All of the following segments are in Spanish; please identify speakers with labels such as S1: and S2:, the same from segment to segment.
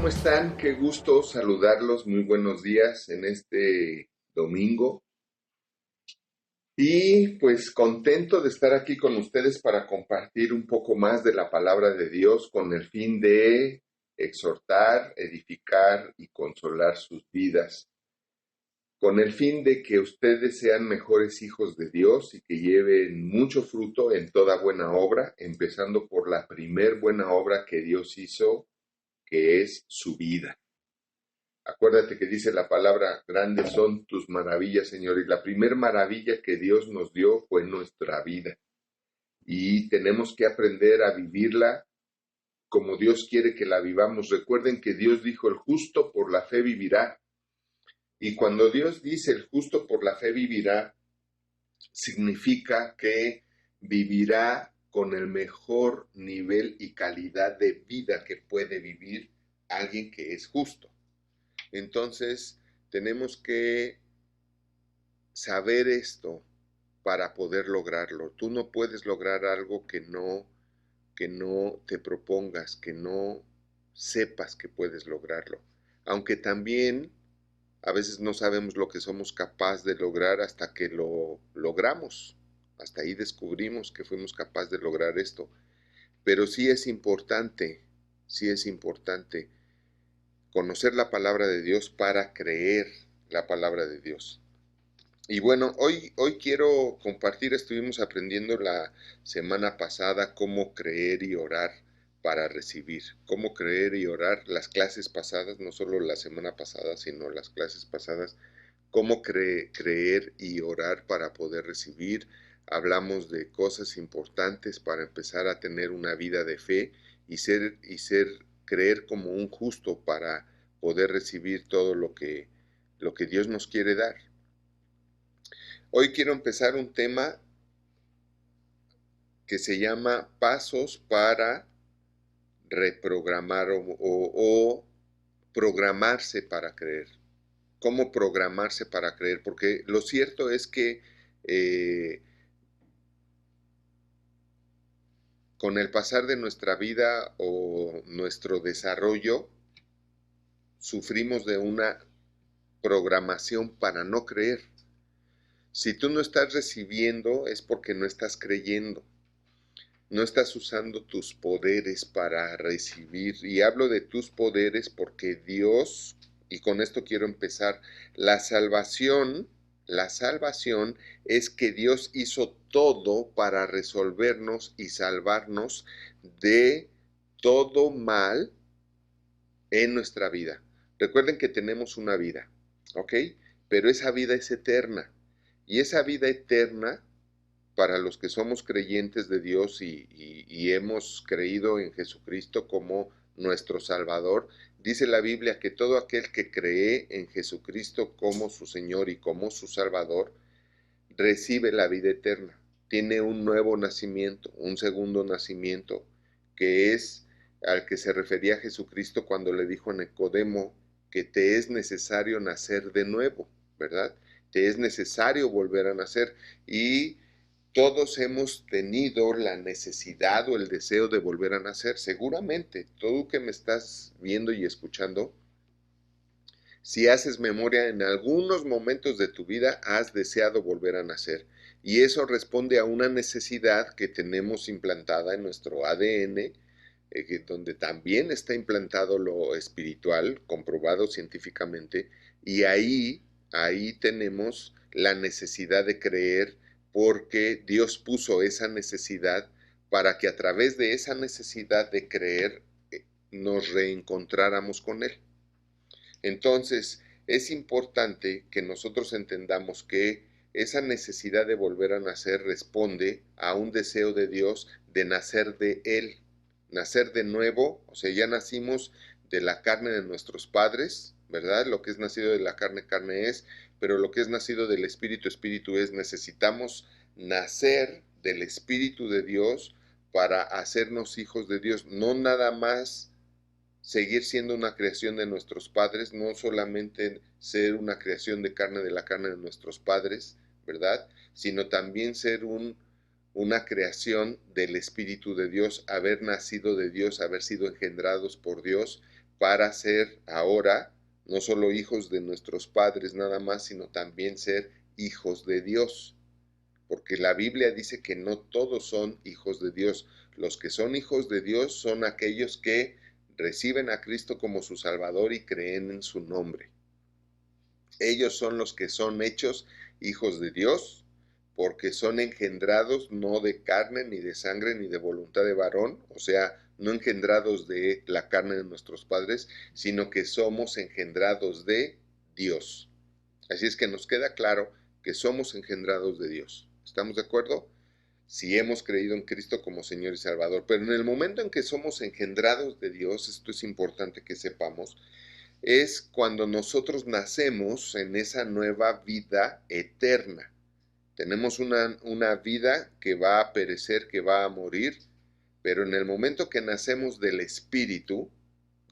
S1: ¿cómo están? Qué gusto saludarlos. Muy buenos días en este domingo. Y pues contento de estar aquí con ustedes para compartir un poco más de la palabra de Dios con el fin de exhortar, edificar y consolar sus vidas. Con el fin de que ustedes sean mejores hijos de Dios y que lleven mucho fruto en toda buena obra, empezando por la primer buena obra que Dios hizo, que es su vida. Acuérdate que dice la palabra, grandes son tus maravillas, Señor. Y la primer maravilla que Dios nos dio fue nuestra vida. Y tenemos que aprender a vivirla como Dios quiere que la vivamos. Recuerden que Dios dijo, el justo por la fe vivirá. Y cuando Dios dice, el justo por la fe vivirá, significa que vivirá con el mejor nivel y calidad de vida que puede vivir alguien que es justo. Entonces, tenemos que saber esto para poder lograrlo. Tú no puedes lograr algo que no te propongas, que no sepas que puedes lograrlo. Aunque también a veces no sabemos lo que somos capaces de lograr hasta que lo logramos. Hasta ahí descubrimos que fuimos capaces de lograr esto. Pero sí es importante conocer la palabra de Dios para creer la palabra de Dios. Y bueno, hoy quiero compartir, estuvimos aprendiendo la semana pasada cómo creer y orar para recibir, cómo creer y orar, las clases pasadas, no solo la semana pasada, sino las clases pasadas, cómo creer y orar para poder recibir. Hablamos de cosas importantes para empezar a tener una vida de fe y creer como un justo para poder recibir todo lo que Dios nos quiere dar. Hoy quiero empezar un tema que se llama pasos para reprogramar o programarse para creer. ¿Cómo programarse para creer? Porque lo cierto es que con el pasar de nuestra vida o nuestro desarrollo, sufrimos de una programación para no creer. Si tú no estás recibiendo es porque no estás creyendo. No estás usando tus poderes para recibir. Y hablo de tus poderes porque Dios, y con esto quiero empezar, la salvación es que Dios hizo todo para resolvernos y salvarnos de todo mal en nuestra vida. Recuerden que tenemos una vida, ¿ok? Pero esa vida es eterna. Y esa vida eterna, para los que somos creyentes de Dios y hemos creído en Jesucristo como nuestro Salvador, dice la Biblia que todo aquel que cree en Jesucristo como su Señor y como su Salvador, recibe la vida eterna. Tiene un nuevo nacimiento, un segundo nacimiento, que es al que se refería Jesucristo cuando le dijo a Nicodemo que te es necesario nacer de nuevo, ¿verdad? Te es necesario volver a nacer y todos hemos tenido la necesidad o el deseo de volver a nacer. Seguramente, tú que me estás viendo y escuchando, si haces memoria, en algunos momentos de tu vida has deseado volver a nacer. Y eso responde a una necesidad que tenemos implantada en nuestro ADN, donde también está implantado lo espiritual, comprobado científicamente, y ahí tenemos la necesidad de creer porque Dios puso esa necesidad para que a través de esa necesidad de creer nos reencontráramos con Él. Entonces, es importante que nosotros entendamos que esa necesidad de volver a nacer responde a un deseo de Dios de nacer de Él, nacer de nuevo, o sea, ya nacimos de la carne de nuestros padres, ¿verdad? Lo que es nacido de la carne, carne es, pero lo que es nacido del Espíritu, Espíritu es. Necesitamos nacer del Espíritu de Dios para hacernos hijos de Dios, no nada más seguir siendo una creación de nuestros padres, no solamente ser una creación de la carne de nuestros padres, ¿verdad? Sino también ser una creación del Espíritu de Dios, haber nacido de Dios, haber sido engendrados por Dios para ser ahora no solo hijos de nuestros padres nada más, sino también ser hijos de Dios. Porque la Biblia dice que no todos son hijos de Dios. Los que son hijos de Dios son aquellos que reciben a Cristo como su Salvador y creen en su nombre. Ellos son los que son hechos hijos de Dios, porque son engendrados no de carne, ni de sangre, ni de voluntad de varón, o sea, no engendrados de la carne de nuestros padres, sino que somos engendrados de Dios. Así es que nos queda claro que somos engendrados de Dios. ¿Estamos de acuerdo? Si hemos creído en Cristo como Señor y Salvador. Pero en el momento en que somos engendrados de Dios, esto es importante que sepamos, es cuando nosotros nacemos en esa nueva vida eterna. Tenemos una vida que va a perecer, que va a morir, pero en el momento que nacemos del Espíritu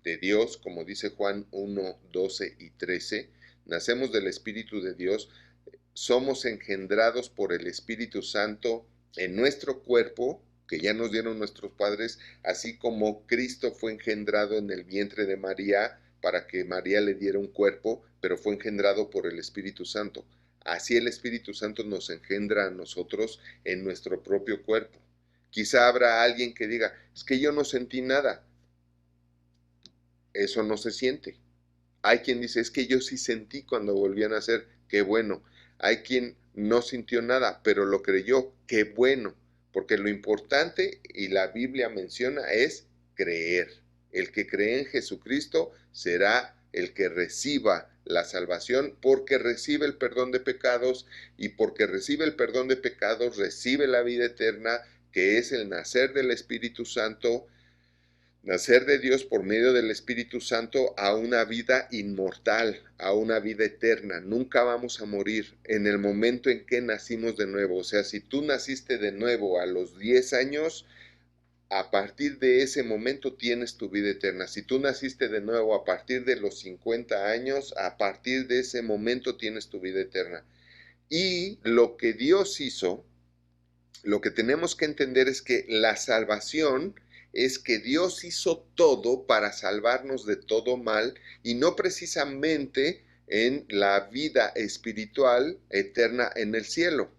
S1: de Dios, como dice Juan 1, 12 y 13, nacemos del Espíritu de Dios, somos engendrados por el Espíritu Santo en nuestro cuerpo, que ya nos dieron nuestros padres, así como Cristo fue engendrado en el vientre de María, para que María le diera un cuerpo, pero fue engendrado por el Espíritu Santo. Así el Espíritu Santo nos engendra a nosotros en nuestro propio cuerpo. Quizá habrá alguien que diga, es que yo no sentí nada. Eso no se siente. Hay quien dice, es que yo sí sentí cuando volví a nacer, qué bueno. Hay quien no sintió nada, pero lo creyó, qué bueno. Porque lo importante, y la Biblia menciona, es creer. El que cree en Jesucristo será el que reciba la salvación, porque recibe el perdón de pecados, y porque recibe el perdón de pecados, recibe la vida eterna, que es el nacer del Espíritu Santo, nacer de Dios por medio del Espíritu Santo a una vida inmortal, a una vida eterna. Nunca vamos a morir en el momento en que nacimos de nuevo. O sea, si tú naciste de nuevo a los 10 años, a partir de ese momento tienes tu vida eterna. Si tú naciste de nuevo a partir de los 50 años, a partir de ese momento tienes tu vida eterna. Y lo que Dios hizo, lo que tenemos que entender es que la salvación es que Dios hizo todo para salvarnos de todo mal y no precisamente en la vida espiritual eterna en el cielo.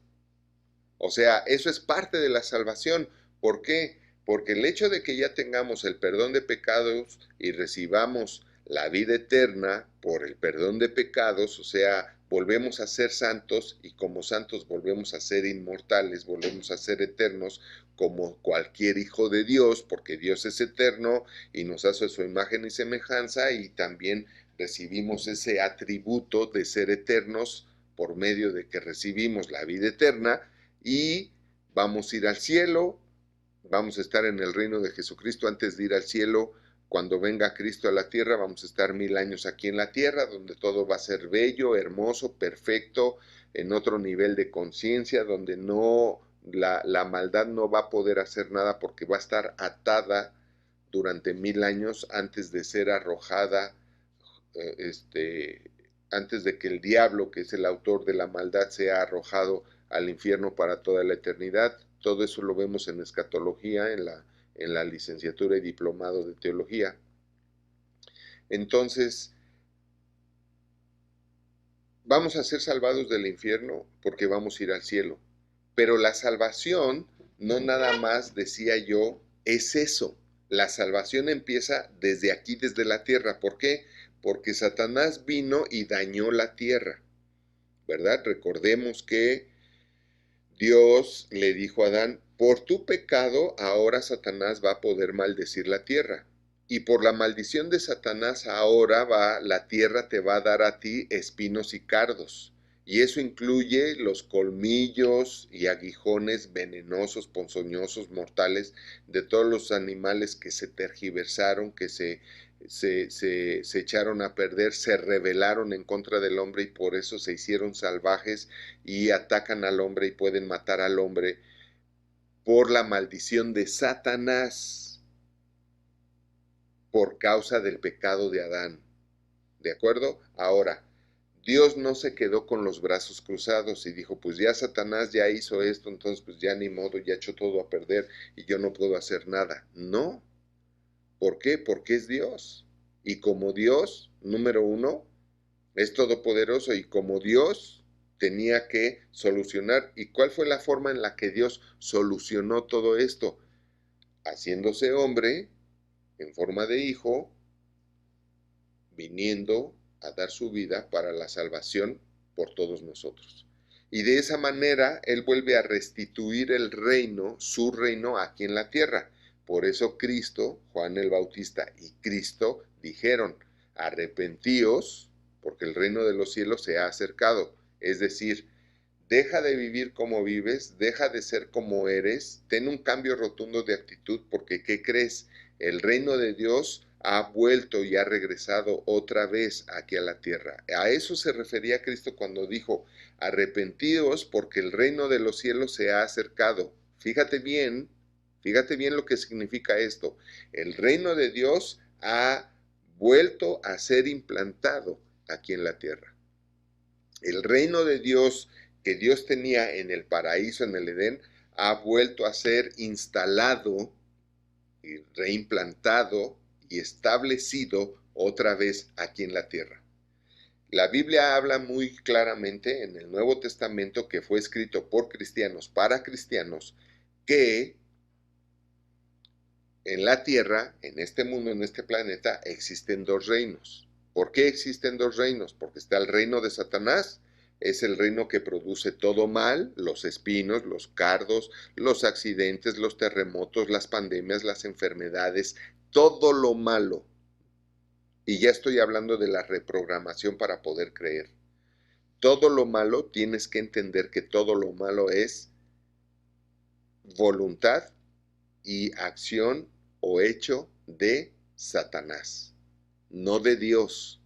S1: O sea, eso es parte de la salvación. ¿Por qué? Porque el hecho de que ya tengamos el perdón de pecados y recibamos la vida eterna por el perdón de pecados, o sea, volvemos a ser santos y como santos volvemos a ser inmortales, volvemos a ser eternos como cualquier hijo de Dios, porque Dios es eterno y nos hace su imagen y semejanza y también recibimos ese atributo de ser eternos por medio de que recibimos la vida eterna y vamos a ir al cielo, vamos a estar en el reino de Jesucristo antes de ir al cielo. Cuando venga Cristo a la tierra, vamos a estar 1000 años aquí en la tierra, donde todo va a ser bello, hermoso, perfecto, en otro nivel de conciencia, donde no la maldad no va a poder hacer nada porque va a estar atada durante 1000 años antes de ser arrojada, antes de que el diablo, que es el autor de la maldad, sea arrojado al infierno para toda la eternidad. Todo eso lo vemos en escatología, en la licenciatura y diplomado de teología. Entonces, vamos a ser salvados del infierno porque vamos a ir al cielo. Pero la salvación, no nada más, decía yo, es eso. La salvación empieza desde aquí, desde la tierra. ¿Por qué? Porque Satanás vino y dañó la tierra, ¿verdad? Recordemos que Dios le dijo a Adán, por tu pecado ahora Satanás va a poder maldecir la tierra. Y por la maldición de Satanás ahora la tierra te va a dar a ti espinos y cardos. Y eso incluye los colmillos y aguijones venenosos, ponzoñosos, mortales de todos los animales que se tergiversaron, que se echaron a perder, se rebelaron en contra del hombre y por eso se hicieron salvajes y atacan al hombre y pueden matar al hombre por la maldición de Satanás, por causa del pecado de Adán. ¿De acuerdo? Ahora, Dios no se quedó con los brazos cruzados y dijo, pues ya Satanás ya hizo esto, entonces pues ya ni modo, ya echó todo a perder y yo no puedo hacer nada. No. ¿Por qué? Porque es Dios. Y como Dios, número uno, es todopoderoso y como Dios tenía que solucionar. ¿Y cuál fue la forma en la que Dios solucionó todo esto? Haciéndose hombre en forma de hijo, viniendo a dar su vida para la salvación por todos nosotros. Y de esa manera Él vuelve a restituir el reino, su reino aquí en la tierra. Por eso Cristo, Juan el Bautista y Cristo dijeron, arrepentíos, porque el reino de los cielos se ha acercado. Es decir, deja de vivir como vives, deja de ser como eres, ten un cambio rotundo de actitud, porque ¿qué crees? El reino de Dios ha vuelto y ha regresado otra vez aquí a la tierra. A eso se refería Cristo cuando dijo, arrepentidos porque el reino de los cielos se ha acercado. Fíjate bien lo que significa esto. El reino de Dios ha vuelto a ser implantado aquí en la tierra. El reino de Dios que Dios tenía en el paraíso, en el Edén, ha vuelto a ser instalado y reimplantado y establecido otra vez aquí en la tierra. La Biblia habla muy claramente en el Nuevo Testamento, que fue escrito por cristianos para cristianos, que en la tierra, en este mundo, en este planeta, existen dos reinos. ¿Por qué existen dos reinos? Porque está el reino de Satanás, es el reino que produce todo mal, los espinos, los cardos, los accidentes, los terremotos, las pandemias, las enfermedades, todo lo malo. Y ya estoy hablando de la reprogramación para poder creer. Todo lo malo, tienes que entender que todo lo malo es voluntad y acción o hecho de Satanás, no de Dios,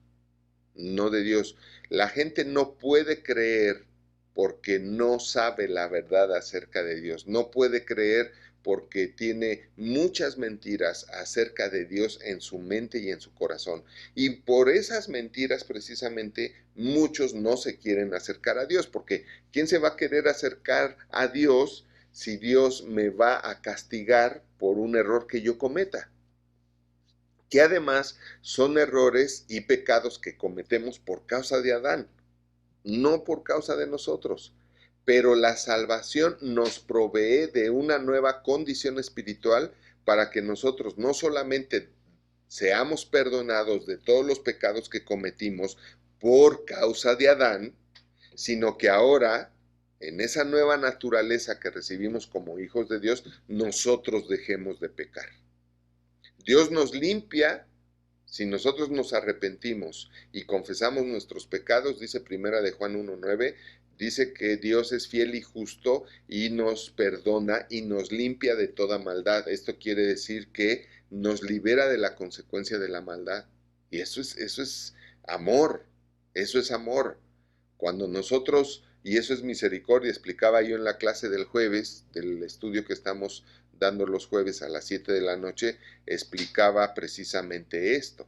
S1: no de Dios. La gente no puede creer porque no sabe la verdad acerca de Dios, no puede creer porque tiene muchas mentiras acerca de Dios en su mente y en su corazón. Y por esas mentiras precisamente muchos no se quieren acercar a Dios, porque ¿quién se va a querer acercar a Dios si Dios me va a castigar por un error que yo cometa? Que además son errores y pecados que cometemos por causa de Adán, no por causa de nosotros. Pero la salvación nos provee de una nueva condición espiritual para que nosotros no solamente seamos perdonados de todos los pecados que cometimos por causa de Adán, sino que ahora, en esa nueva naturaleza que recibimos como hijos de Dios, nosotros dejemos de pecar. Dios nos limpia si nosotros nos arrepentimos y confesamos nuestros pecados, dice Primera de Juan 1:9, dice que Dios es fiel y justo y nos perdona y nos limpia de toda maldad. Esto quiere decir que nos libera de la consecuencia de la maldad. Y eso es amor, eso es amor. Cuando nosotros, y eso es misericordia, explicaba yo en la clase del jueves, del estudio que estamos dando los jueves a las 7 de la noche, explicaba precisamente esto.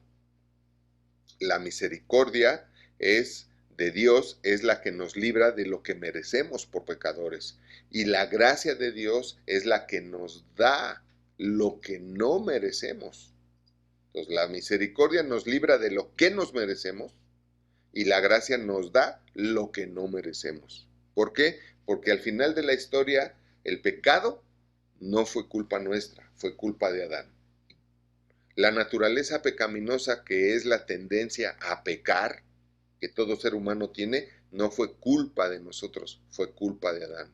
S1: La misericordia es de Dios, es la que nos libra de lo que merecemos por pecadores. Y la gracia de Dios es la que nos da lo que no merecemos. Entonces, la misericordia nos libra de lo que nos merecemos y la gracia nos da lo que no merecemos. ¿Por qué? Porque al final de la historia, el pecado no fue culpa nuestra, fue culpa de Adán. La naturaleza pecaminosa, que es la tendencia a pecar, que todo ser humano tiene, no fue culpa de nosotros, fue culpa de Adán.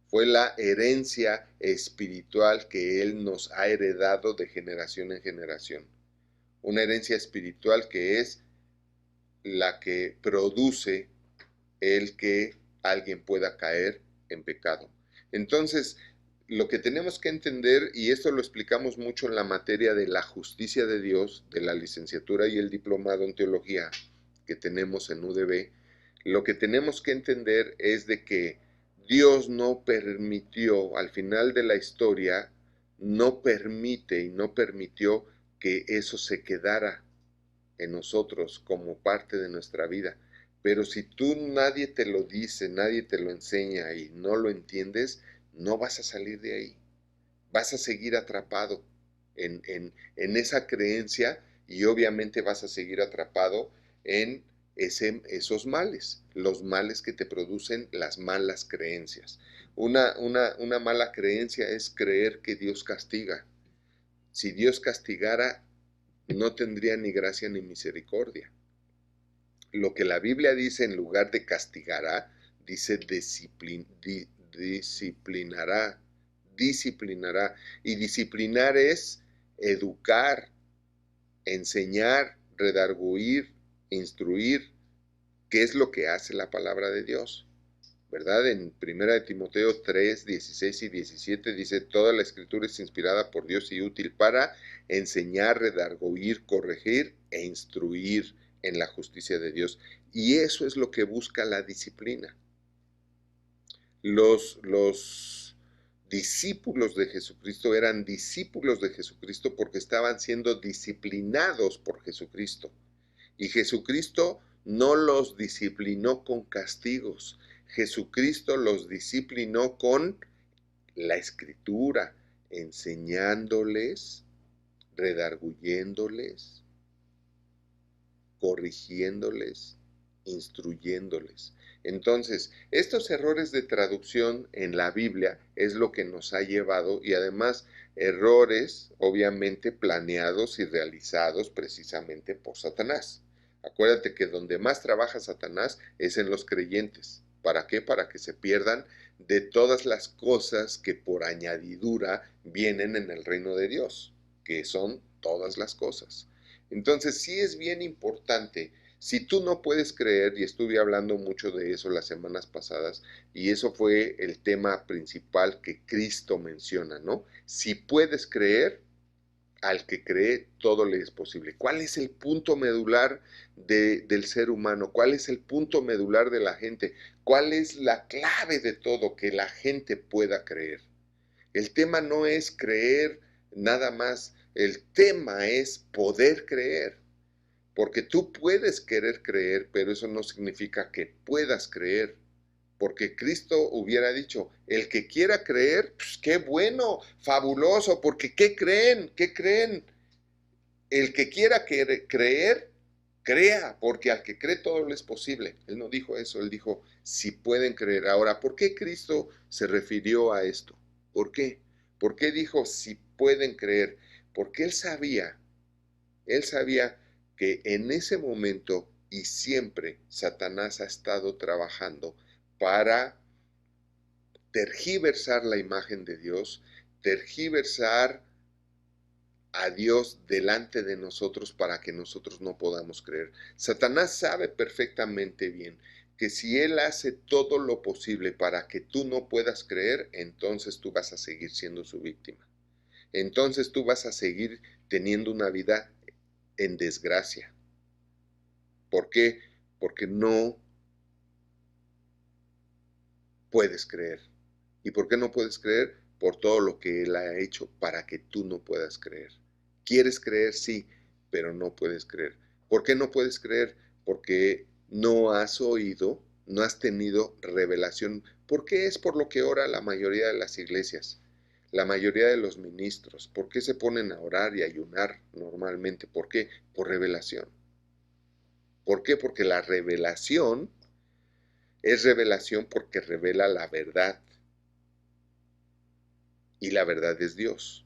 S1: Fue la herencia espiritual que Él nos ha heredado de generación en generación. Una herencia espiritual que es la que produce el que alguien pueda caer en pecado. Entonces, lo que tenemos que entender, y esto lo explicamos mucho en la materia de la justicia de Dios, de la licenciatura y el diplomado en teología que tenemos en UDB, lo que tenemos que entender es de que Dios no permitió, al final de la historia, no permite y no permitió que eso se quedara en nosotros como parte de nuestra vida. Pero si tú nadie te lo dice, nadie te lo enseña y no lo entiendes, no vas a salir de ahí. Vas a seguir atrapado en esa creencia y obviamente vas a seguir atrapado en esos males, los males que te producen las malas creencias. Una mala creencia es creer que Dios castiga. Si Dios castigara, no tendría ni gracia ni misericordia. Lo que la Biblia dice en lugar de castigará, dice disciplinará, disciplinará. Y disciplinar es educar, enseñar, redarguir, instruir, que es lo que hace la palabra de Dios. ¿Verdad? En 1 Timoteo 3, 16 y 17 dice, toda la escritura es inspirada por Dios y útil para enseñar, redarguir, corregir e instruir en la justicia de Dios. Y eso es lo que busca la disciplina. Los discípulos de Jesucristo eran discípulos de Jesucristo porque estaban siendo disciplinados por Jesucristo. Y Jesucristo no los disciplinó con castigos. Jesucristo los disciplinó con la escritura, enseñándoles, redarguyéndoles, corrigiéndoles, instruyéndoles. Entonces, estos errores de traducción en la Biblia es lo que nos ha llevado, y además errores obviamente planeados y realizados precisamente por Satanás. Acuérdate que donde más trabaja Satanás es en los creyentes. ¿Para qué? Para que se pierdan de todas las cosas que por añadidura vienen en el reino de Dios, que son todas las cosas. Entonces sí es bien importante. Si tú no puedes creer, y estuve hablando mucho de eso las semanas pasadas, y eso fue el tema principal que Cristo menciona, ¿no? Si puedes creer, al que cree, todo le es posible. ¿Cuál es el punto medular del ser humano? ¿Cuál es el punto medular de la gente? ¿Cuál es la clave de todo? Que la gente pueda creer. El tema no es creer nada más, el tema es poder creer. Porque tú puedes querer creer, pero eso no significa que puedas creer. Porque Cristo hubiera dicho, el que quiera creer, pues qué bueno, fabuloso, porque ¿qué creen? ¿Qué creen? El que quiera creer, crea, porque al que cree todo le es posible. Él no dijo eso, él dijo, si pueden creer. Ahora, ¿por qué Cristo se refirió a esto? ¿Por qué? ¿Por qué dijo, si pueden creer? Porque él sabía que en ese momento y siempre Satanás ha estado trabajando para tergiversar la imagen de Dios, tergiversar a Dios delante de nosotros para que nosotros no podamos creer. Satanás sabe perfectamente bien que si él hace todo lo posible para que tú no puedas creer, entonces tú vas a seguir siendo su víctima. Entonces tú vas a seguir teniendo una vida en desgracia. ¿Por qué? Porque no puedes creer. ¿Y por qué no puedes creer? Por todo lo que Él ha hecho para que tú no puedas creer. ¿Quieres creer? Sí, pero no puedes creer. ¿Por qué no puedes creer? Porque no has oído, no has tenido revelación. ¿Por qué es por lo que ora la mayoría de las iglesias? La mayoría de los ministros. ¿Por qué se ponen a orar y ayunar normalmente? ¿Por qué? Por revelación. ¿Por qué? Porque la revelación es revelación porque revela la verdad. Y la verdad es Dios.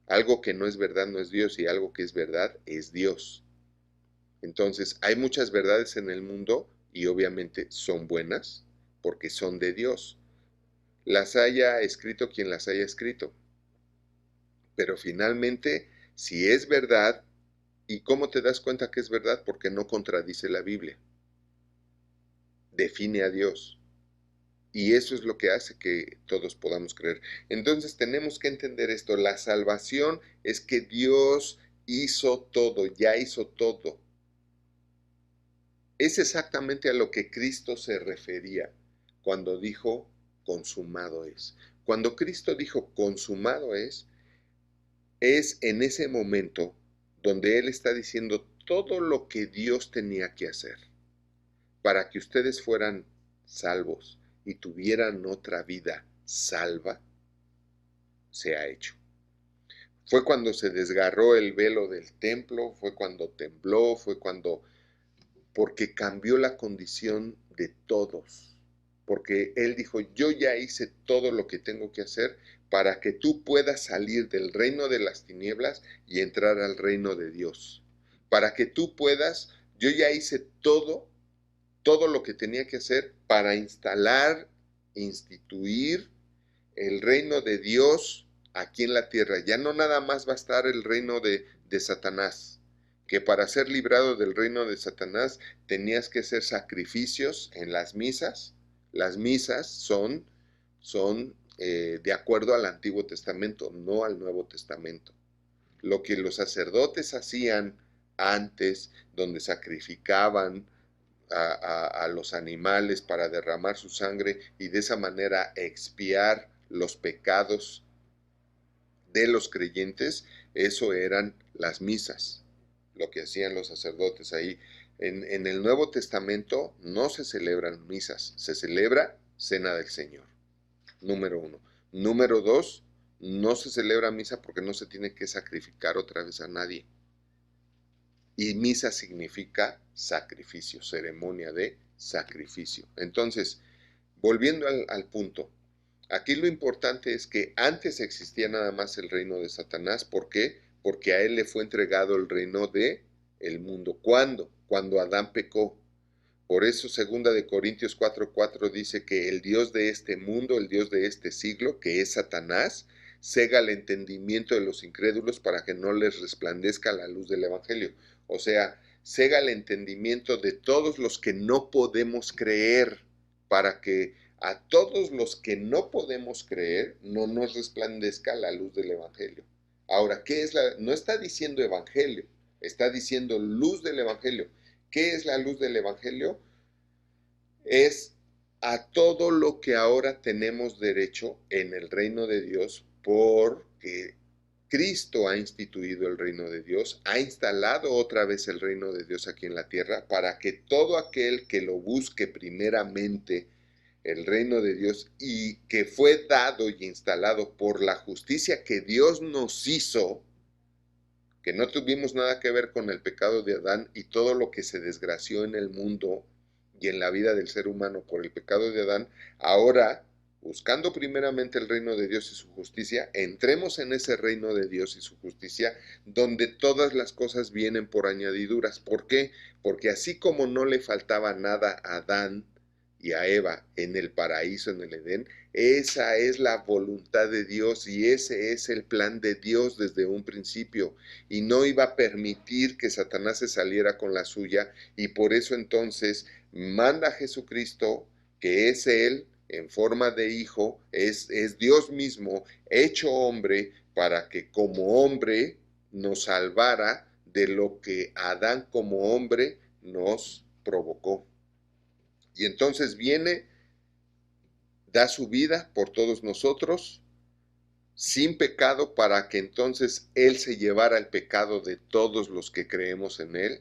S1: Algo que no es verdad no es Dios, y algo que es verdad es Dios. Entonces, hay muchas verdades en el mundo y obviamente son buenas porque son de Dios. Las haya escrito quien las haya escrito. Pero finalmente, si es verdad, ¿y cómo te das cuenta que es verdad? Porque no contradice la Biblia. Define a Dios. Y eso es lo que hace que todos podamos creer. Entonces tenemos que entender esto. La salvación es que Dios hizo todo, ya hizo todo. Es exactamente a lo que Cristo se refería cuando dijo consumado es. Cuando Cristo dijo consumado es en ese momento donde Él está diciendo todo lo que Dios tenía que hacer para que ustedes fueran salvos y tuvieran otra vida salva, se ha hecho. Fue cuando se desgarró el velo del templo, fue cuando tembló, porque cambió la condición de todos. Porque Él dijo, yo ya hice todo lo que tengo que hacer para que tú puedas salir del reino de las tinieblas y entrar al reino de Dios. Para que tú puedas, yo ya hice todo lo que tenía que hacer para instalar, instituir el reino de Dios aquí en la tierra. Ya no nada más va a estar el reino de Satanás, que para ser librado del reino de Satanás tenías que hacer sacrificios en las misas. Las misas son de acuerdo al Antiguo Testamento, no al Nuevo Testamento. Lo que los sacerdotes hacían antes, donde sacrificaban a los animales para derramar su sangre y de esa manera expiar los pecados de los creyentes, eso eran las misas, lo que hacían los sacerdotes ahí. En el Nuevo Testamento no se celebran misas, se celebra Cena del Señor, número 1. Número 2, no se celebra misa porque no se tiene que sacrificar otra vez a nadie. Y misa significa sacrificio, ceremonia de sacrificio. Entonces, volviendo al punto, aquí lo importante es que antes existía nada más el reino de Satanás. ¿Por qué? Porque a él le fue entregado el reino de el mundo. ¿Cuándo? Cuando Adán pecó. Por eso 2 Corintios 4:4 dice que el Dios de este mundo, el Dios de este siglo, que es Satanás, cega el entendimiento de los incrédulos para que no les resplandezca la luz del Evangelio. O sea, cega el entendimiento de todos los que no podemos creer, para que a todos los que no podemos creer no nos resplandezca la luz del Evangelio. Ahora, ¿qué es la? No está diciendo Evangelio, está diciendo luz del Evangelio. ¿Qué es la luz del Evangelio? Es a todo lo que ahora tenemos derecho en el reino de Dios, porque Cristo ha instituido el reino de Dios, ha instalado otra vez el reino de Dios aquí en la tierra, para que todo aquel que lo busque primeramente el reino de Dios y que fue dado y instalado por la justicia que Dios nos hizo, que no tuvimos nada que ver con el pecado de Adán y todo lo que se desgració en el mundo y en la vida del ser humano por el pecado de Adán, ahora, buscando primeramente el reino de Dios y su justicia, entremos en ese reino de Dios y su justicia, donde todas las cosas vienen por añadiduras. ¿Por qué? Porque así como no le faltaba nada a Adán y a Eva en el paraíso, en el Edén, esa es la voluntad de Dios y ese es el plan de Dios desde un principio. Y no iba a permitir que Satanás se saliera con la suya, y por eso entonces manda a Jesucristo, que es Él en forma de hijo, es Dios mismo hecho hombre, para que como hombre nos salvara de lo que Adán como hombre nos provocó. Y entonces viene, da su vida por todos nosotros, sin pecado, para que entonces Él se llevara el pecado de todos los que creemos en Él.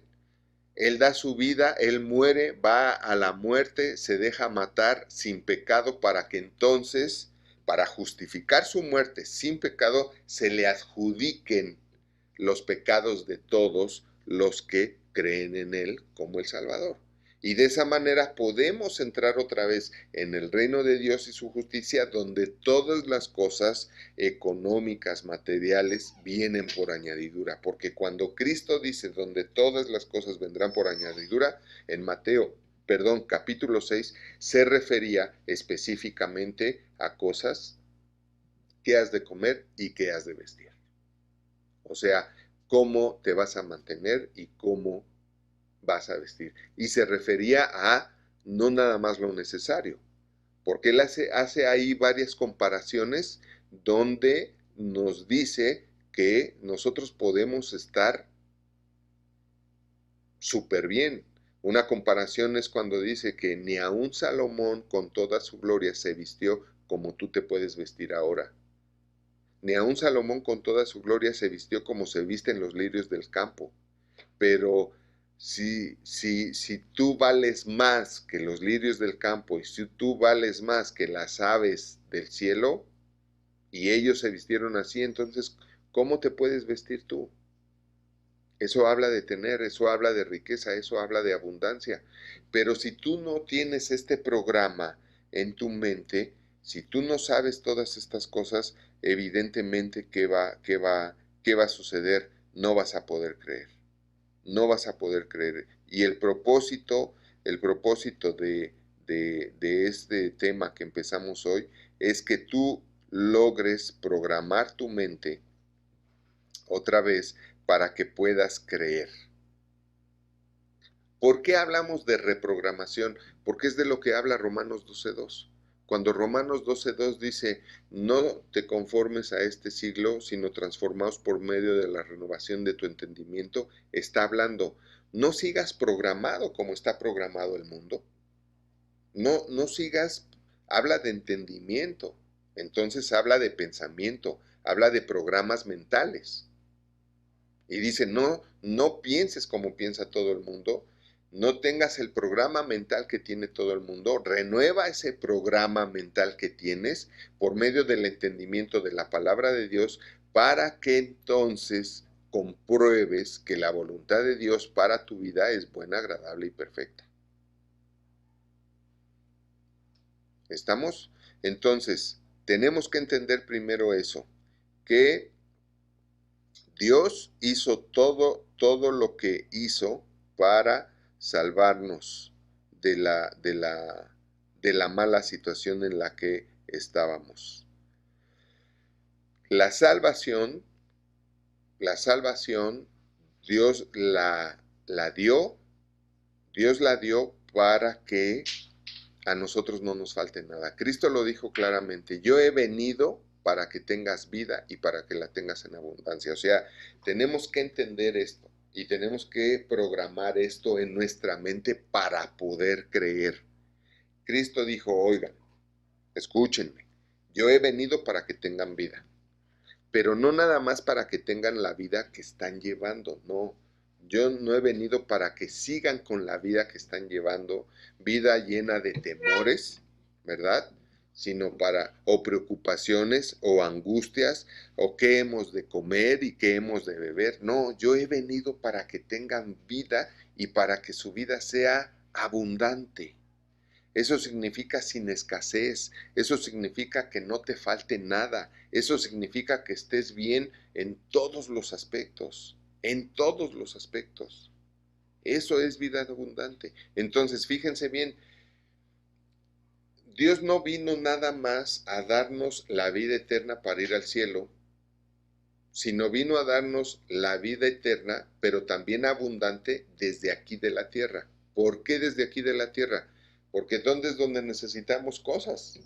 S1: Él da su vida, Él muere, va a la muerte, se deja matar sin pecado, para que entonces, para justificar su muerte sin pecado, se le adjudiquen los pecados de todos los que creen en Él como el Salvador. Y de esa manera podemos entrar otra vez en el reino de Dios y su justicia, donde todas las cosas económicas, materiales, vienen por añadidura. Porque cuando Cristo dice donde todas las cosas vendrán por añadidura, en capítulo 6, se refería específicamente a cosas que has de comer y que has de vestir. O sea, cómo te vas a mantener y cómo vas a vestir. Y se refería a no nada más lo necesario, porque él hace ahí varias comparaciones donde nos dice que nosotros podemos estar súper bien. Una comparación es cuando dice que ni aun Salomón con toda su gloria se vistió como tú te puedes vestir ahora. Ni aun Salomón con toda su gloria se vistió como se visten los lirios del campo. Pero si tú vales más que los lirios del campo y si tú vales más que las aves del cielo, y ellos se vistieron así, entonces, ¿cómo te puedes vestir tú? Eso habla de tener, eso habla de riqueza, eso habla de abundancia. Pero si tú no tienes este programa en tu mente, si tú no sabes todas estas cosas, evidentemente, qué va a suceder? No vas a poder creer. No vas a poder creer. Y el propósito de este tema que empezamos hoy es que tú logres programar tu mente otra vez para que puedas creer. ¿Por qué hablamos de reprogramación? Porque es de lo que habla Romanos 12.2. Cuando Romanos 12.2 dice, no te conformes a este siglo, sino transformaos por medio de la renovación de tu entendimiento, está hablando, no sigas programado como está programado el mundo. No sigas, habla de entendimiento, entonces habla de pensamiento, habla de programas mentales. Y dice, no pienses como piensa todo el mundo, no tengas el programa mental que tiene todo el mundo, renueva ese programa mental que tienes por medio del entendimiento de la palabra de Dios para que entonces compruebes que la voluntad de Dios para tu vida es buena, agradable y perfecta. ¿Estamos? Entonces, tenemos que entender primero eso, que Dios hizo todo lo que hizo para salvarnos de la mala situación en la que estábamos. La salvación, Dios Dios la dio para que a nosotros no nos falte nada. Cristo lo dijo claramente, yo he venido para que tengas vida y para que la tengas en abundancia. O sea, tenemos que entender esto y tenemos que programar esto en nuestra mente para poder creer. Cristo dijo, oigan, escúchenme, yo he venido para que tengan vida, pero no nada más para que tengan la vida que están llevando, no. Yo no he venido para que sigan con la vida que están llevando, vida llena de temores, ¿verdad? Sino o preocupaciones, o angustias, o qué hemos de comer y qué hemos de beber. No, yo he venido para que tengan vida y para que su vida sea abundante. Eso significa sin escasez, eso significa que no te falte nada, eso significa que estés bien en todos los aspectos, en todos los aspectos. Eso es vida abundante. Entonces, fíjense bien, Dios no vino nada más a darnos la vida eterna para ir al cielo, sino vino a darnos la vida eterna, pero también abundante desde aquí de la tierra. ¿Por qué desde aquí de la tierra? Porque ¿dónde es donde necesitamos cosas?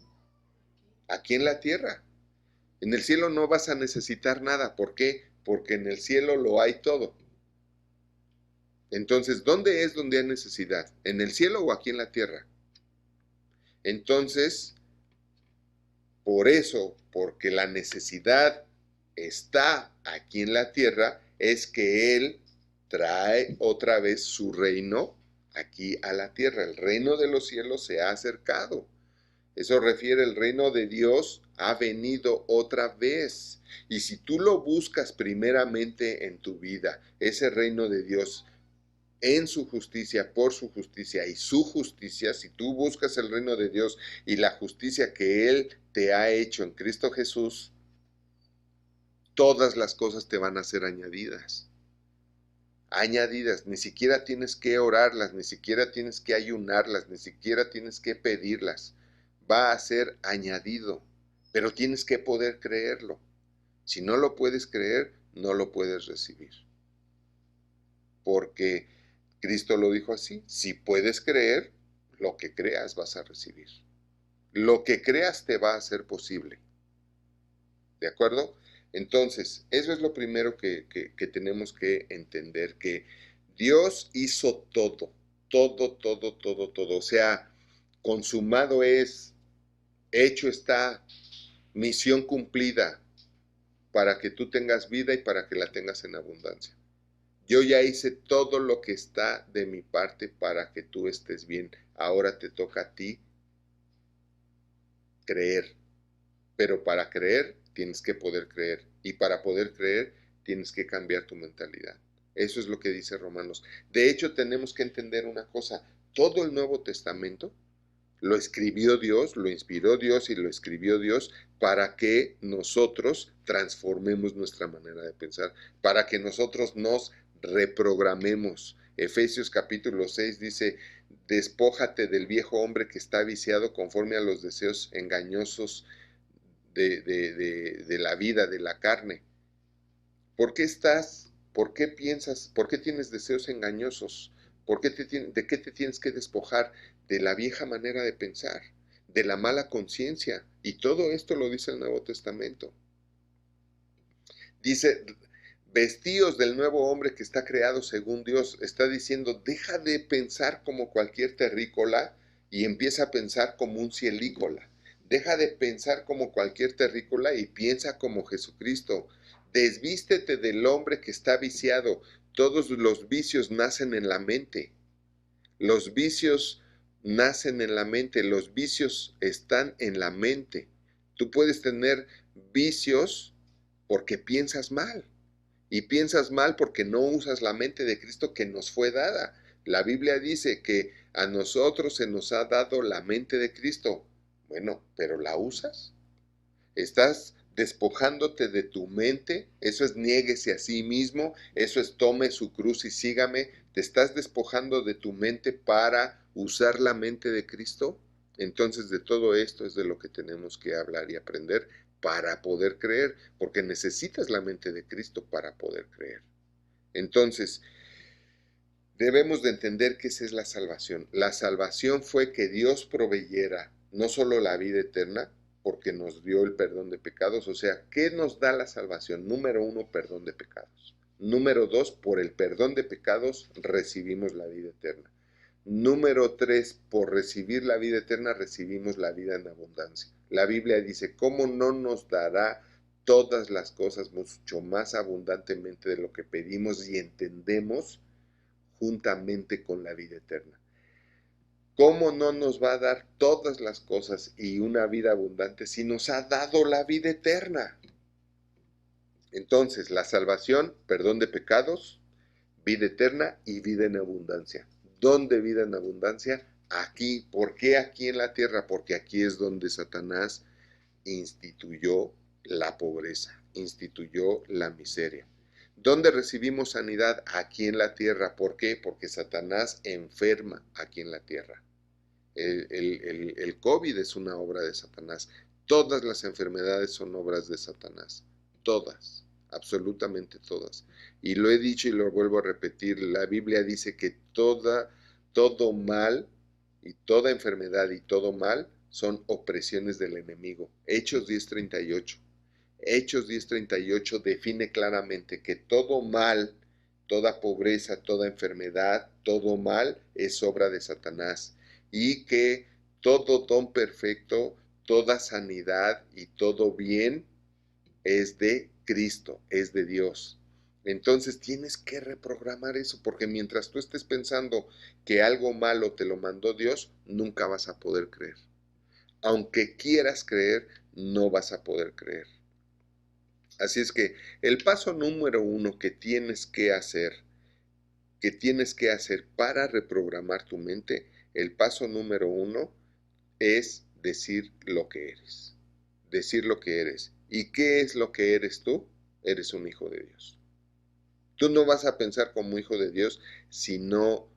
S1: Aquí en la tierra. En el cielo no vas a necesitar nada. ¿Por qué? Porque en el cielo lo hay todo. Entonces, ¿dónde es donde hay necesidad? ¿En el cielo o aquí en la tierra? Entonces, por eso, porque la necesidad está aquí en la tierra, es que Él trae otra vez su reino aquí a la tierra. El reino de los cielos se ha acercado. Eso refiere el reino de Dios ha venido otra vez. Y si tú lo buscas primeramente en tu vida, ese reino de Dios en su justicia, por su justicia y su justicia, si tú buscas el reino de Dios y la justicia que Él te ha hecho en Cristo Jesús, todas las cosas te van a ser añadidas. Añadidas, ni siquiera tienes que orarlas, ni siquiera tienes que ayunarlas, ni siquiera tienes que pedirlas. Va a ser añadido, pero tienes que poder creerlo. Si no lo puedes creer, no lo puedes recibir. Porque Cristo lo dijo así, si puedes creer, lo que creas vas a recibir. Lo que creas te va a ser posible. ¿De acuerdo? Entonces, eso es lo primero que tenemos que entender, que Dios hizo todo, todo. O sea, consumado es, hecho está, misión cumplida para que tú tengas vida y para que la tengas en abundancia. Yo ya hice todo lo que está de mi parte para que tú estés bien. Ahora te toca a ti creer. Pero para creer tienes que poder creer. Y para poder creer, tienes que cambiar tu mentalidad. Eso es lo que dice Romanos. De hecho, tenemos que entender una cosa. Todo el Nuevo Testamento lo escribió Dios, lo inspiró Dios y lo escribió Dios para que nosotros transformemos nuestra manera de pensar, para que nosotros nos reprogramemos. Efesios capítulo 6 dice, despójate del viejo hombre que está viciado conforme a los deseos engañosos de la vida, de la carne. ¿Por qué piensas, por qué tienes deseos engañosos? ¿De qué te tienes que despojar? De la vieja manera de pensar, de la mala conciencia. Y todo esto lo dice el Nuevo Testamento. Dice, vestíos del nuevo hombre que está creado según Dios. Está diciendo, deja de pensar como cualquier terrícola y empieza a pensar como un cielícola. Deja de pensar como cualquier terrícola y piensa como Jesucristo. Desvístete del hombre que está viciado. Todos los vicios nacen en la mente. Los vicios nacen en la mente. Los vicios están en la mente. Tú puedes tener vicios porque piensas mal. Y piensas mal porque no usas la mente de Cristo que nos fue dada. La Biblia dice que a nosotros se nos ha dado la mente de Cristo. Bueno, ¿pero la usas? ¿Estás despojándote de tu mente? Eso es niéguese a sí mismo, eso es tome su cruz y sígame. ¿Te estás despojando de tu mente para usar la mente de Cristo? Entonces de todo esto es de lo que tenemos que hablar y aprender para poder creer, porque necesitas la mente de Cristo para poder creer. Entonces, debemos de entender que esa es la salvación. La salvación fue que Dios proveyera no solo la vida eterna, porque nos dio el perdón de pecados. O sea, ¿qué nos da la salvación? Número 1, perdón de pecados. Número 2, por el perdón de pecados recibimos la vida eterna. Número 3, por recibir la vida eterna recibimos la vida en abundancia. La Biblia dice, ¿cómo no nos dará todas las cosas mucho más abundantemente de lo que pedimos y entendemos juntamente con la vida eterna? ¿Cómo no nos va a dar todas las cosas y una vida abundante si nos ha dado la vida eterna? Entonces, la salvación, perdón de pecados, vida eterna y vida en abundancia. ¿Dónde vida en abundancia? Aquí. ¿Por qué aquí en la tierra? Porque aquí es donde Satanás instituyó la pobreza, instituyó la miseria. ¿Dónde recibimos sanidad? Aquí en la tierra. ¿Por qué? Porque Satanás enferma aquí en la tierra. El COVID es una obra de Satanás. Todas las enfermedades son obras de Satanás. Todas, absolutamente todas. Y lo he dicho y lo vuelvo a repetir. La Biblia dice que todo mal y toda enfermedad y todo mal son opresiones del enemigo. Hechos 10:38. Hechos 10:38 define claramente que todo mal, toda pobreza, toda enfermedad, todo mal es obra de Satanás y que todo don perfecto, toda sanidad y todo bien es de Cristo, es de Dios. Entonces tienes que reprogramar eso, porque mientras tú estés pensando que algo malo te lo mandó Dios, nunca vas a poder creer. Aunque quieras creer, no vas a poder creer. Así es que el paso número 1 que tienes que hacer para reprogramar tu mente, el paso número 1 es decir lo que eres. Decir lo que eres. ¿Y qué es lo que eres tú? Eres un hijo de Dios. Tú no vas a pensar como hijo de Dios si no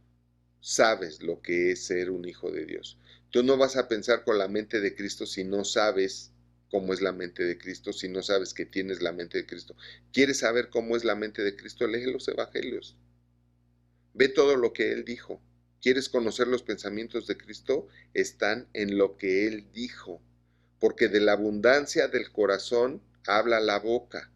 S1: sabes lo que es ser un hijo de Dios. Tú no vas a pensar con la mente de Cristo si no sabes cómo es la mente de Cristo, si no sabes que tienes la mente de Cristo. ¿Quieres saber cómo es la mente de Cristo? Lee los evangelios. Ve todo lo que Él dijo. ¿Quieres conocer los pensamientos de Cristo? Están en lo que Él dijo. Porque de la abundancia del corazón habla la boca.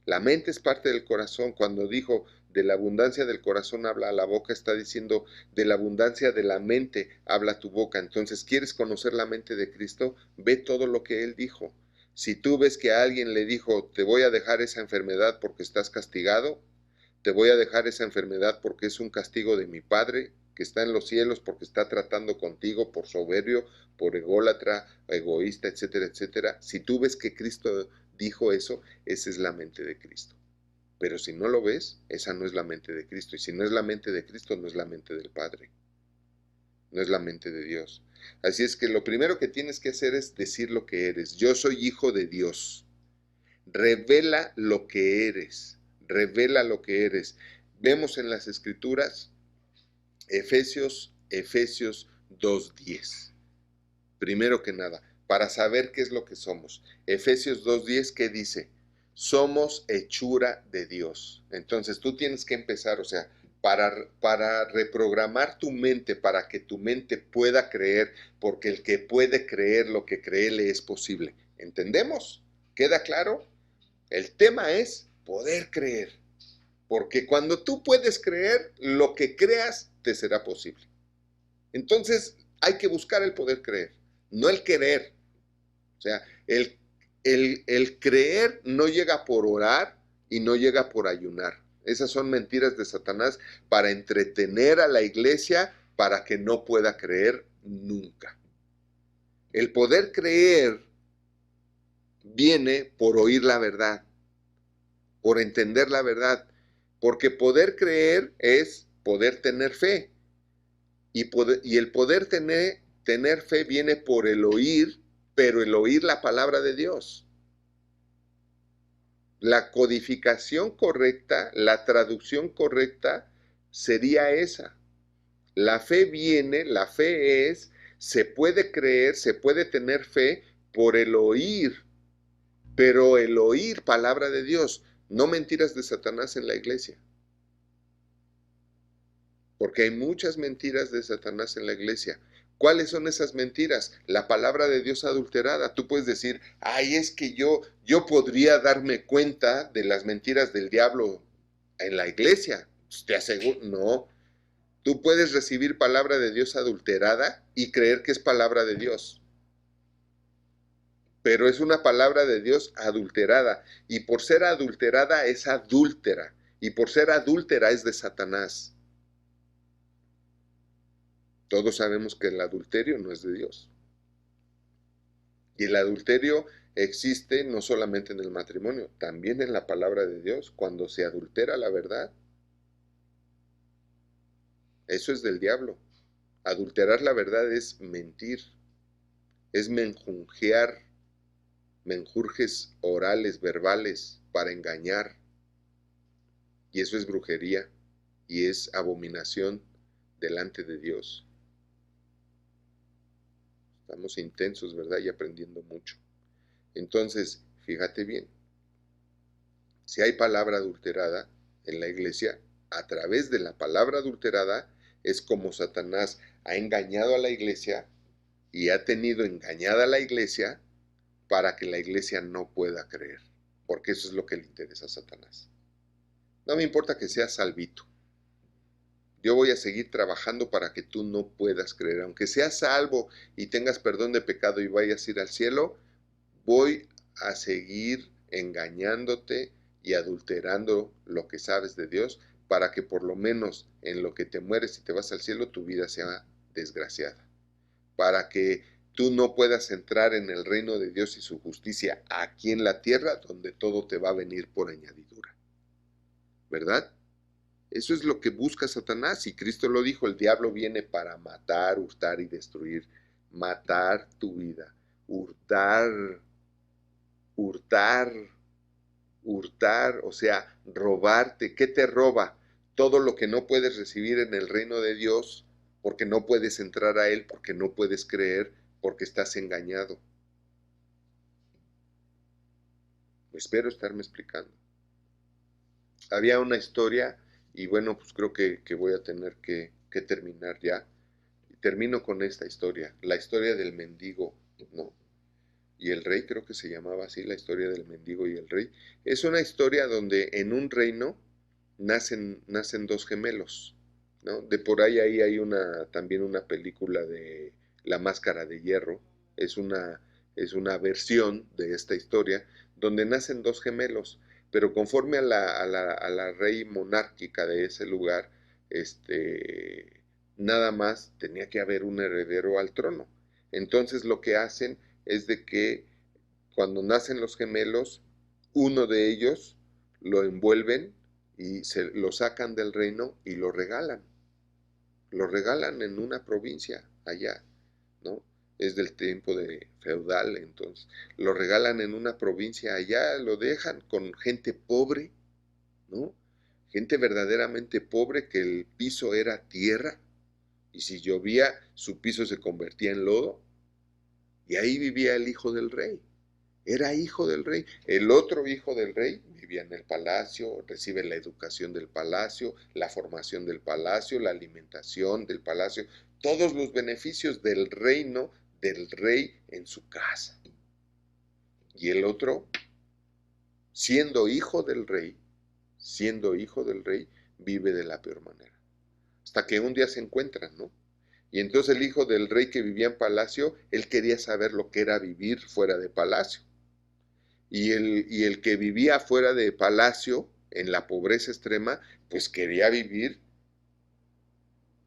S1: La mente es parte del corazón. Cuando dijo de la abundancia del corazón habla la boca, está diciendo de la abundancia de la mente habla tu boca. Entonces, ¿quieres conocer la mente de Cristo? Ve todo lo que Él dijo. Si tú ves que a alguien le dijo, te voy a dejar esa enfermedad porque estás castigado, te voy a dejar esa enfermedad porque es un castigo de mi Padre que está en los cielos, porque está tratando contigo por soberbio, por ególatra, egoísta, etcétera, etcétera. Si tú ves que Cristo dijo eso, esa es la mente de Cristo. Pero si no lo ves, esa no es la mente de Cristo. Y si no es la mente de Cristo, no es la mente del Padre. No es la mente de Dios. Así es que lo primero que tienes que hacer es decir lo que eres. Yo soy hijo de Dios. Revela lo que eres. Revela lo que eres. Vemos en las Escrituras Efesios 2:10. Primero que nada, para saber qué es lo que somos. Efesios 2:10, ¿qué dice? Somos hechura de Dios. Entonces tú tienes que empezar, o sea, para reprogramar tu mente, para que tu mente pueda creer, porque el que puede creer lo que cree le es posible. ¿Entendemos? ¿Queda claro? El tema es poder creer, porque cuando tú puedes creer, lo que creas te será posible. Entonces hay que buscar el poder creer, no el querer. O sea, el creer no llega por orar y no llega por ayunar. Esas son mentiras de Satanás para entretener a la iglesia para que no pueda creer nunca. El poder creer viene por oír la verdad, por entender la verdad, porque poder creer es poder tener fe. Y el poder tener fe viene por el oír, pero el oír la palabra de Dios. La codificación correcta, la traducción correcta sería esa. La fe viene, la fe es, se puede creer, se puede tener fe por el oír, pero el oír palabra de Dios, no mentiras de Satanás en la iglesia. Porque hay muchas mentiras de Satanás en la iglesia. ¿Cuáles son esas mentiras? La palabra de Dios adulterada. Tú puedes decir, ay, es que yo podría darme cuenta de las mentiras del diablo en la iglesia. Te aseguro, no. Tú puedes recibir palabra de Dios adulterada y creer que es palabra de Dios. Pero es una palabra de Dios adulterada. Y por ser adulterada es adúltera. Y por ser adúltera es de Satanás. Todos sabemos que el adulterio no es de Dios. Y el adulterio existe no solamente en el matrimonio, también en la palabra de Dios, cuando se adultera la verdad. Eso es del diablo. Adulterar la verdad es mentir, es menjurjear, menjurjes orales, verbales, para engañar. Y eso es brujería y es abominación delante de Dios. Estamos intensos, ¿verdad? Y aprendiendo mucho. Entonces, fíjate bien, si hay palabra adulterada en la iglesia, a través de la palabra adulterada es como Satanás ha engañado a la iglesia y ha tenido engañada a la iglesia para que la iglesia no pueda creer, porque eso es lo que le interesa a Satanás. No me importa que seas salvito. Yo voy a seguir trabajando para que tú no puedas creer. Aunque seas salvo y tengas perdón de pecado y vayas a ir al cielo, voy a seguir engañándote y adulterando lo que sabes de Dios para que por lo menos en lo que te mueres y te vas al cielo tu vida sea desgraciada. Para que tú no puedas entrar en el reino de Dios y su justicia aquí en la tierra donde todo te va a venir por añadidura. ¿Verdad? Eso es lo que busca Satanás y Cristo lo dijo, el diablo viene para matar, hurtar y destruir. Matar tu vida, hurtar, o sea, robarte. ¿Qué te roba? Todo lo que no puedes recibir en el reino de Dios porque no puedes entrar a Él, porque no puedes creer, porque estás engañado. Espero estarme explicando. Había una historia y bueno, pues creo que voy a tener que terminar ya. Y termino con esta historia, la historia del mendigo, ¿no? Y el rey, creo que se llamaba así, la historia del mendigo y el rey. Es una historia donde en un reino nacen dos gemelos, ¿no? De por ahí hay también una película de La Máscara de Hierro, es una versión de esta historia, donde nacen dos gemelos, pero conforme a la rey monárquica de ese lugar, nada más tenía que haber un heredero al trono. Entonces lo que hacen es de que cuando nacen los gemelos, uno de ellos lo envuelven y lo sacan del reino y lo regalan. Lo regalan en una provincia allá, ¿no? Es del tiempo de feudal, entonces. Lo regalan en una provincia allá, lo dejan con gente pobre, ¿no? Gente verdaderamente pobre, que el piso era tierra y si llovía su piso se convertía en lodo, y ahí vivía el hijo del rey. Era hijo del rey. El otro hijo del rey vivía en el palacio, recibe la educación del palacio, la formación del palacio, la alimentación del palacio, todos los beneficios del reino del rey en su casa. Y el otro, siendo hijo del rey, vive de la peor manera. Hasta que un día se encuentran, ¿no? Y entonces el hijo del rey que vivía en palacio, él quería saber lo que era vivir fuera de palacio. Y el que vivía fuera de palacio, en la pobreza extrema, pues quería vivir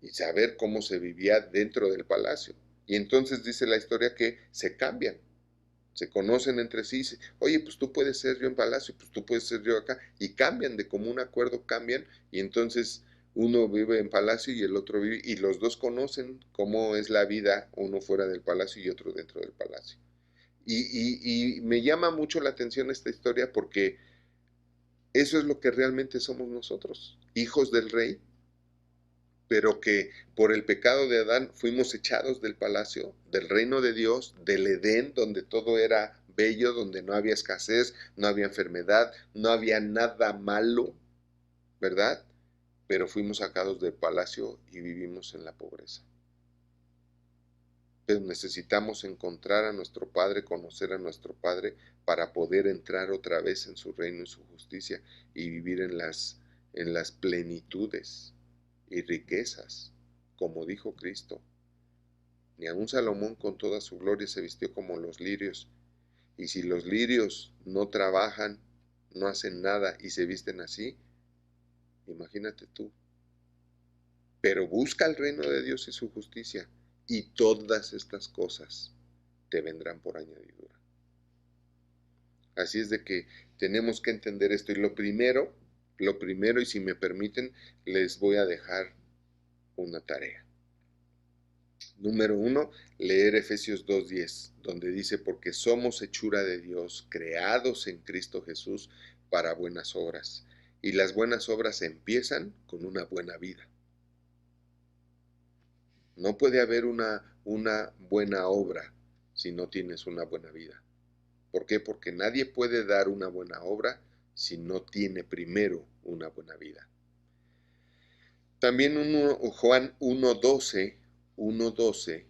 S1: y saber cómo se vivía dentro del palacio. Y entonces dice la historia que se cambian, se conocen entre sí, oye, pues tú puedes ser yo en palacio, pues tú puedes ser yo acá, y cambian, de común acuerdo cambian, y entonces uno vive en palacio y el otro vive, y los dos conocen cómo es la vida, uno fuera del palacio y otro dentro del palacio. Y me llama mucho la atención esta historia porque eso es lo que realmente somos nosotros, hijos del rey, pero que por el pecado de Adán fuimos echados del palacio, del reino de Dios, del Edén, donde todo era bello, donde no había escasez, no había enfermedad, no había nada malo, ¿verdad? Pero fuimos sacados del palacio y vivimos en la pobreza. Pero necesitamos encontrar a nuestro Padre, conocer a nuestro Padre, para poder entrar otra vez en su reino y su justicia y vivir en las plenitudes y riquezas, como dijo Cristo. Ni aun Salomón con toda su gloria se vistió como los lirios. Y si los lirios no trabajan, no hacen nada y se visten así, imagínate tú. Pero busca el reino de Dios y su justicia, y todas estas cosas te vendrán por añadidura. Así es de que tenemos que entender esto. Y lo primero, y si me permiten, les voy a dejar una tarea. Número 1, leer Efesios 2:10, donde dice, porque somos hechura de Dios, creados en Cristo Jesús para buenas obras. Y las buenas obras empiezan con una buena vida. No puede haber una buena obra si no tienes una buena vida. ¿Por qué? Porque nadie puede dar una buena obra si no tiene primero una buena vida. También Juan 1:12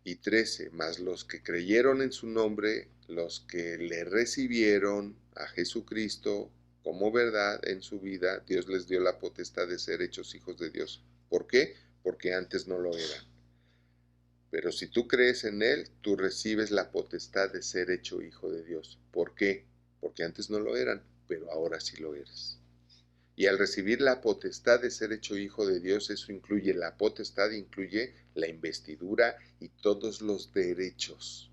S1: y 13, más los que creyeron en su nombre, los que le recibieron a Jesucristo como verdad en su vida, Dios les dio la potestad de ser hechos hijos de Dios. ¿Por qué? Porque antes no lo eran. Pero si tú crees en Él, tú recibes la potestad de ser hecho hijo de Dios. ¿Por qué? Porque antes no lo eran, pero ahora sí lo eres. Y al recibir la potestad de ser hecho hijo de Dios, eso incluye la potestad, incluye la investidura y todos los derechos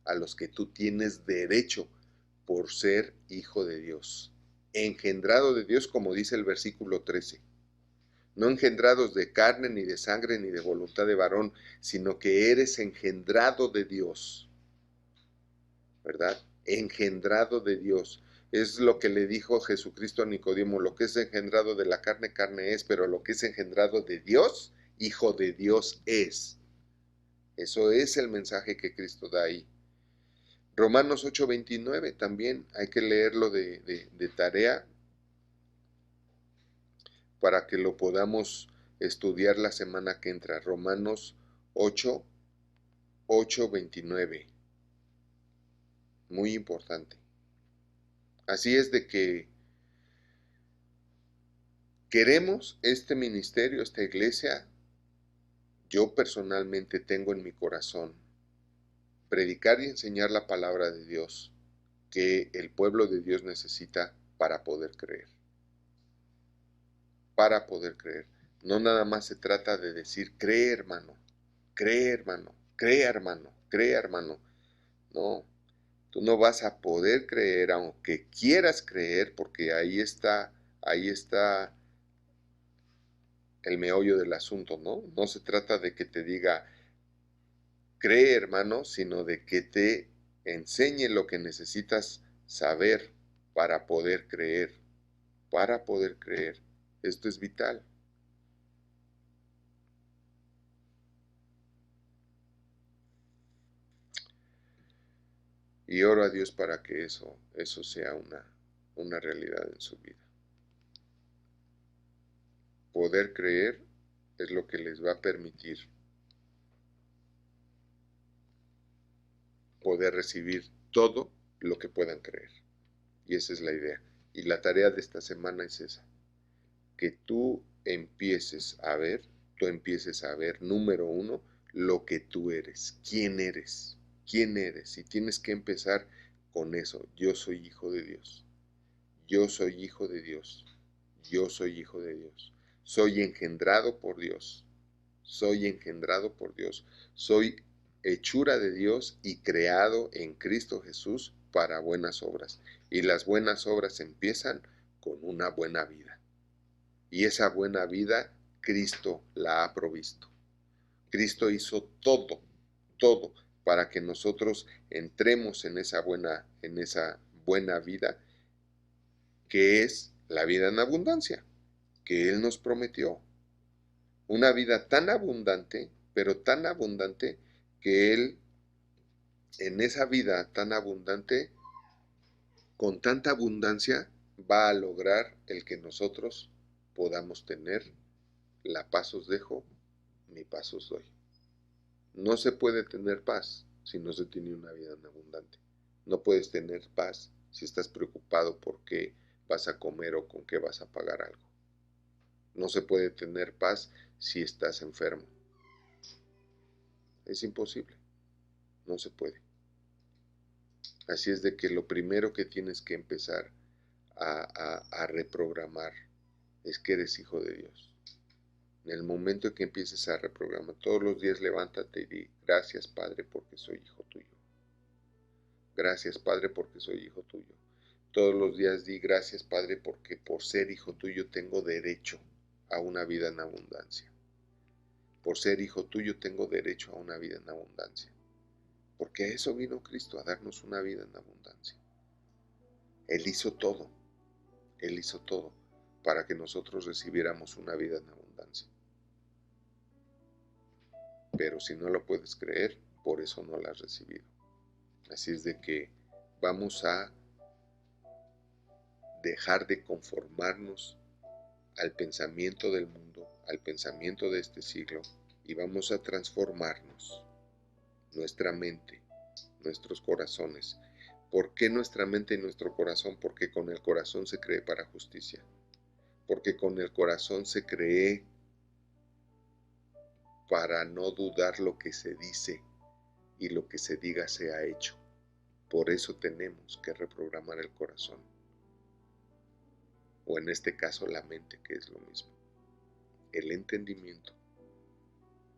S1: a los que tú tienes derecho por ser hijo de Dios. Engendrado de Dios, como dice el versículo 13. No engendrados de carne, ni de sangre, ni de voluntad de varón, sino que eres engendrado de Dios, ¿verdad? Engendrado de Dios. Es lo que le dijo Jesucristo a Nicodemo, lo que es engendrado de la carne, carne es, pero lo que es engendrado de Dios, hijo de Dios es. Eso es el mensaje que Cristo da ahí. Romanos 8:29 también hay que leerlo de tarea para que lo podamos estudiar la semana que entra. Romanos 8:29. Muy importante. Así es de que queremos este ministerio, esta iglesia. Yo personalmente tengo en mi corazón predicar y enseñar la palabra de Dios que el pueblo de Dios necesita para poder creer. Para poder creer. No nada más se trata de decir, cree hermano, cree hermano, cree hermano, cree hermano. No, Tú no vas a poder creer aunque quieras creer, porque ahí está el meollo del asunto, ¿no? No se trata de que te diga, cree, hermano, sino de que te enseñe lo que necesitas saber para poder creer, para poder creer. Esto es vital. Y oro a Dios para que eso sea una realidad en su vida. Poder creer es lo que les va a permitir poder recibir todo lo que puedan creer. Y esa es la idea. Y la tarea de esta semana es esa. Que tú empieces a ver, número uno, lo que tú eres. ¿Quién eres? ¿Quién eres? Y tienes que empezar con eso. Yo soy hijo de Dios. Yo soy hijo de Dios. Yo soy hijo de Dios. Soy engendrado por Dios. Soy engendrado por Dios. Soy hechura de Dios y creado en Cristo Jesús para buenas obras. Y las buenas obras empiezan con una buena vida. Y esa buena vida Cristo la ha provisto. Cristo hizo todo para que nosotros entremos en esa buena vida, que es la vida en abundancia, que Él nos prometió. Una vida tan abundante, pero tan abundante, que Él, en esa vida tan abundante, con tanta abundancia, va a lograr el que nosotros podamos tener la paz os dejo, mi paz os doy. No se puede tener paz si no se tiene una vida en abundante. No puedes tener paz si estás preocupado por qué vas a comer o con qué vas a pagar algo. No se puede tener paz si estás enfermo. Es imposible. No se puede. Así es de que lo primero que tienes que empezar a reprogramar es que eres hijo de Dios. En el momento en que empieces a reprogramar, todos los días levántate y di, gracias Padre porque soy hijo tuyo. Gracias Padre porque soy hijo tuyo. Todos los días di, gracias Padre porque por ser hijo tuyo tengo derecho a una vida en abundancia. Por ser hijo tuyo tengo derecho a una vida en abundancia. Porque a eso vino Cristo, a darnos una vida en abundancia. Él hizo todo para que nosotros recibiéramos una vida en abundancia. Pero si no lo puedes creer, por eso no la has recibido. Así es de que vamos a dejar de conformarnos al pensamiento del mundo, al pensamiento de este siglo, y vamos a transformarnos, nuestra mente, nuestros corazones. ¿Por qué nuestra mente y nuestro corazón? Porque con el corazón se cree para justicia. Porque con el corazón se cree para no dudar lo que se dice y lo que se diga se ha hecho. Por eso tenemos que reprogramar el corazón. O en este caso la mente, que es lo mismo. El entendimiento.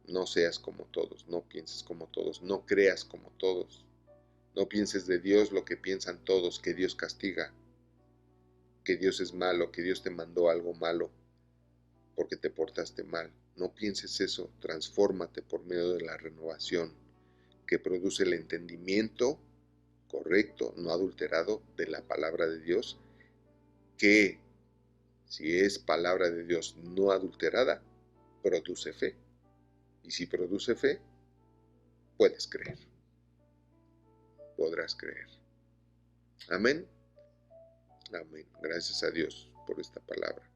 S1: No seas como todos, no pienses como todos, no creas como todos. No pienses de Dios lo que piensan todos, que Dios castiga, que Dios es malo, que Dios te mandó algo malo porque te portaste mal. No pienses eso, transfórmate por medio de la renovación que produce el entendimiento correcto, no adulterado, de la palabra de Dios, que si es palabra de Dios no adulterada, produce fe. Y si produce fe, puedes creer. Podrás creer. Amén. Amén. Gracias a Dios por esta palabra.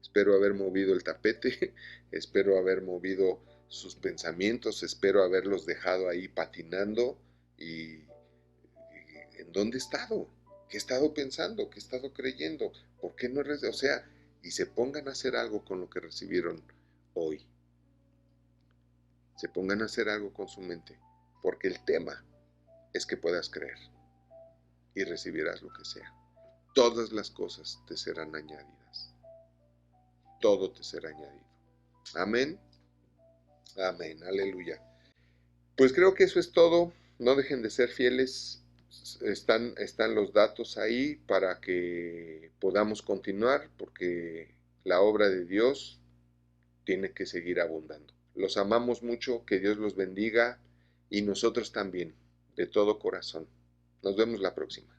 S1: Espero haber movido el tapete, espero haber movido sus pensamientos, espero haberlos dejado ahí patinando y ¿en dónde he estado? ¿Qué he estado pensando? ¿Qué he estado creyendo? ¿Por qué no? O sea, y se pongan a hacer algo con lo que recibieron hoy. Se pongan a hacer algo con su mente, porque el tema es que puedas creer y recibirás lo que sea. Todas las cosas te serán añadidas. Todo te será añadido. Amén. Amén. Aleluya. Pues creo que eso es todo. No dejen de ser fieles. están los datos ahí para que podamos continuar, porque la obra de Dios tiene que seguir abundando. Los amamos mucho, que Dios los bendiga y nosotros también, de todo corazón. Nos vemos la próxima.